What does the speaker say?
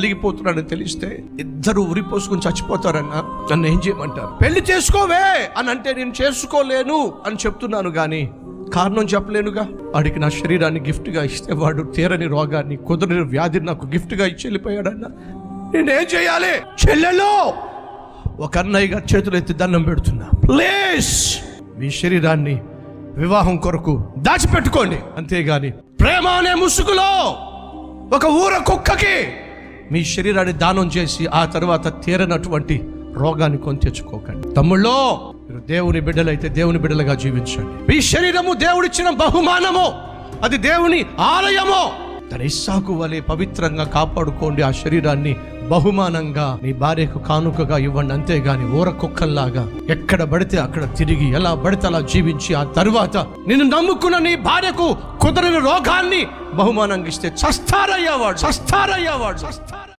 కలిగిపోతున్నాడని తెలిస్తే ఇద్దరు ఉరిపోసుకుని చచ్చిపోతారన్నా. నన్ను ఏం చేయమంటారు? పెళ్లి చేసుకోవే అని అంటే నేను చేసుకోలేను అని చెప్తున్నాను కానీ కారణం చెప్పలేనుగా. వాడికి నా శరీరాన్ని గిఫ్ట్గా ఇస్తే వాడు తీరని రోగాన్ని, కుదరని వ్యాధిని నాకు గిఫ్ట్గా ఇచ్చి వెళ్ళిపోయాడన్నా. నేనేం చేయాలి? చెల్లెలో ఒక అన్నయ్యగా చేతులు ఎత్తి దండం పెడుతున్నా, ప్లీజ్ మీ శరీరాన్ని వివాహం కొరకు దాచిపెట్టుకోండి. అంతేగాని ప్రేమ అనే ముసుగులో ఒక ఊర కుక్కకి మీ శరీరాన్ని దానం చేసి ఆ తర్వాత తీరనటువంటి రోగాన్ని కొని తెచ్చుకోకండి. తమ్ముళ్ళో, మీరు దేవుని బిడ్డలైతే దేవుని బిడ్డలుగా జీవించండి. మీ శరీరము దేవుడిచ్చిన బహుమానము, అది దేవుని ఆలయము. తన ఇస్సాకు వలె పవిత్రంగా కాపాడుకోండి. ఆ శరీరాన్ని బహుమానంగా నీ భార్యకు కానుకగా ఇవ్వండి. అంతేగాని ఊర కుక్కల్లాగా ఎక్కడ పడితే అక్కడ తిరిగి ఎలా పడితే అలా జీవించి ఆ తరువాత నిన్ను నమ్ముకున్న నీ భార్యకు కుదరని రోగాన్ని బహుమానంగా ఇస్తే చస్తారయ్యావాడు.